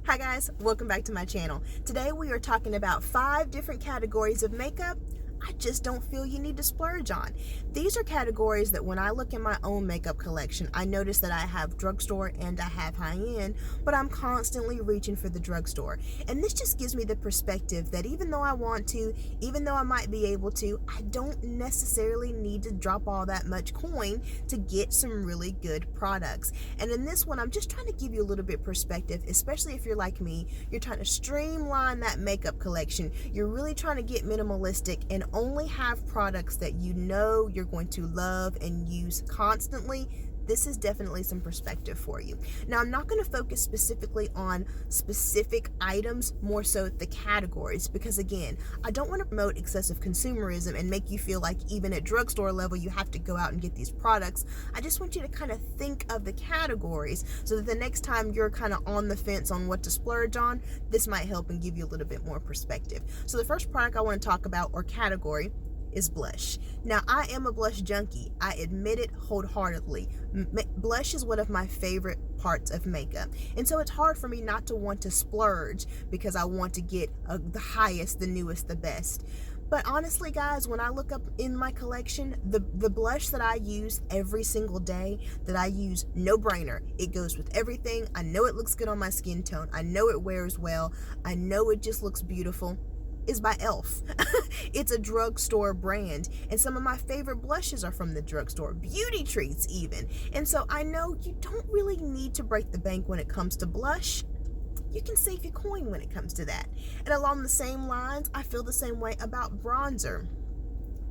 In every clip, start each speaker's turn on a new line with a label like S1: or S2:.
S1: Hi guys, welcome back to my channel. Today we are talking about 5 different categories of makeup I just don't feel you need to splurge on. These are categories that when I look in my own makeup collection, I notice that I have drugstore and I have high-end, but I'm constantly reaching for the drugstore. And this just gives me the perspective that even though I want to, even though I might be able to, I don't necessarily need to drop all that much coin to get some really good products. And in this one, I'm just trying to give you a little bit perspective, especially if you're like me, you're trying to streamline that makeup collection. You're really trying to get minimalistic and only have products that you know you're going to love and use constantly. This is definitely some perspective for you. Now, I'm not going to focus specifically on specific items, more so the categories, because again, I don't want to promote excessive consumerism and make you feel like even at drugstore level you have to go out and get these products. I just want you to kind of think of the categories so that the next time you're kind of on the fence on what to splurge on, this might help and give you a little bit more perspective. So the first product I want to talk about, or category, is blush. Now, I am a blush junkie. I admit it wholeheartedly. Blush is one of my favorite parts of makeup. And so it's hard for me not to want to splurge because I want to get the highest, the newest, the best. But honestly, guys, when I look up in my collection, the blush that I use every single day, that I use, no brainer. It goes with everything. I know it looks good on my skin tone. I know it wears well. I know it just looks beautiful. Is by e.l.f. It's a drugstore brand, and some of my favorite blushes are from the drugstore, beauty treats even. And so I know you don't really need to break the bank when it comes to blush. You can save your coin when it comes to that. And along the same lines, I feel the same way about bronzer.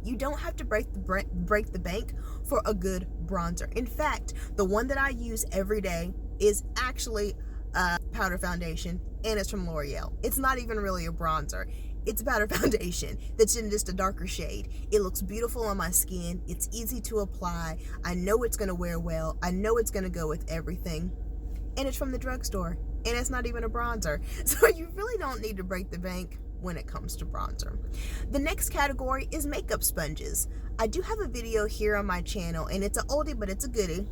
S1: You don't have to break the bank for a good bronzer. In fact, the one that I use every day is actually a powder foundation, and it's from L'Oreal. It's not even really a bronzer. It's a powder foundation that's in just a darker shade. It looks beautiful on my skin. It's easy to apply. I know it's going to wear well. I know it's going to go with everything. And it's from the drugstore. And it's not even a bronzer. So you really don't need to break the bank when it comes to bronzer. The next category is makeup sponges. I do have a video here on my channel, and it's an oldie, but it's a goodie.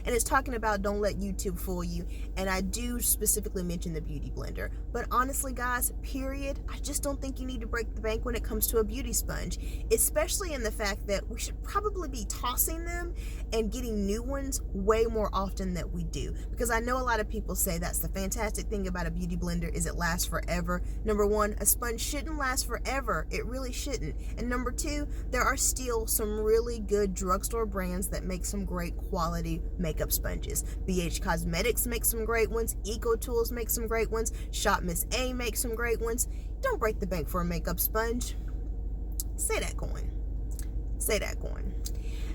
S1: And it's talking about don't let YouTube fool you. And I do specifically mention the beauty blender. But honestly, guys, period, I just don't think you need to break the bank when it comes to a beauty sponge. Especially in the fact that we should probably be tossing them and getting new ones way more often than we do. Because I know a lot of people say that's the fantastic thing about a beauty blender is it lasts forever. Number one, a sponge shouldn't last forever. It really shouldn't. And number two, there are still some really good drugstore brands that make some great quality makeup sponges. BH Cosmetics makes some great ones. Eco Tools makes some great ones. Shop Miss A makes some great ones. Don't break the bank for a makeup sponge. Say that coin. Say that coin.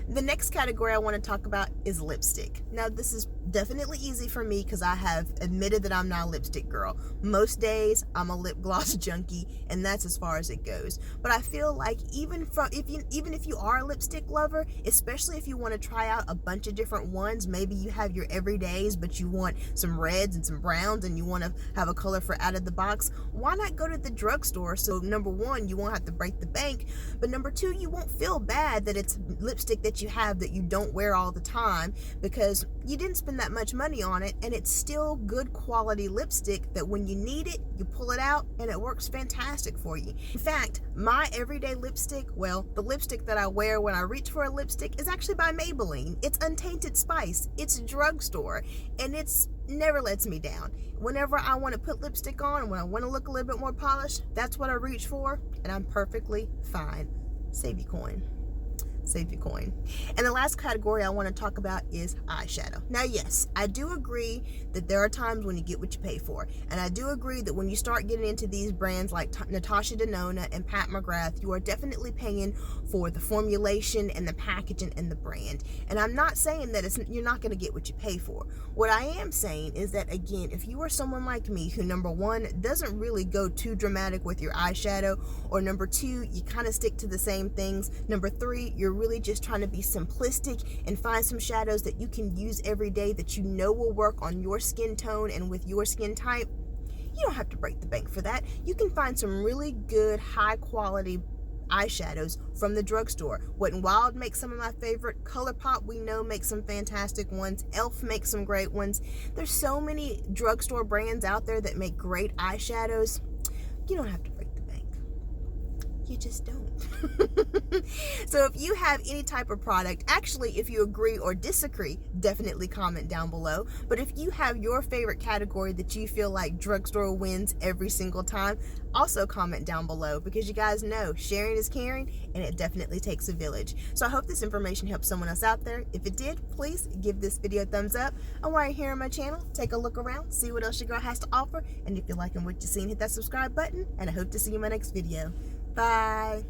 S1: The next category I want to talk about is lipstick. Now, this is definitely easy for me because I have admitted that I'm not a lipstick girl. Most days, I'm a lip gloss junkie, and that's as far as it goes. But I feel like even if you are a lipstick lover, especially if you want to try out a bunch of different ones, maybe you have your everydays, but you want some reds and some browns, and you want to have a color for out of the box, why not go to the drugstore? So number one, you won't have to break the bank, but number two, you won't feel bad that it's lipstick that you have that you don't wear all the time because you didn't spend that much money on it, and it's still good quality lipstick that when you need it, you pull it out and it works fantastic for you. In fact, my everyday lipstick, well, the lipstick that I wear when I reach for a lipstick is actually by Maybelline. It's Untainted Spice. It's drugstore, and it's never lets me down. Whenever I want to put lipstick on, when I want to look a little bit more polished, that's what I reach for, and I'm perfectly fine. Save your coin. Save your coin. And the last category I want to talk about is eyeshadow. Now, yes, I do agree that there are times when you get what you pay for. And I do agree that when you start getting into these brands like Natasha Denona and Pat McGrath, you are definitely paying for the formulation and the packaging and the brand. And I'm not saying that you're not going to get what you pay for. What I am saying is that, again, if you are someone like me who, number one, doesn't really go too dramatic with your eyeshadow, or number two, you kind of stick to the same things, number three, you're really just trying to be simplistic and find some shadows that you can use every day that you know will work on your skin tone and with your skin type, you don't have to break the bank for that. You can find some really good, high quality eyeshadows from the drugstore. Wet n Wild makes some of my favorite. ColourPop, we know, makes some fantastic ones. Elf makes some great ones. There's so many drugstore brands out there that make great eyeshadows. You don't have to break the bank. You just don't. So if you have any type of product, actually, if you agree or disagree, definitely comment down below. But if you have your favorite category that you feel like drugstore wins every single time, also comment down below, because you guys know sharing is caring and it definitely takes a village. So I hope this information helps someone else out there. If it did, please give this video a thumbs up. And while you're here on my channel, take a look around, see what else your girl has to offer. And if you're liking what you're seeing, hit that subscribe button. And I hope to see you in my next video. Bye.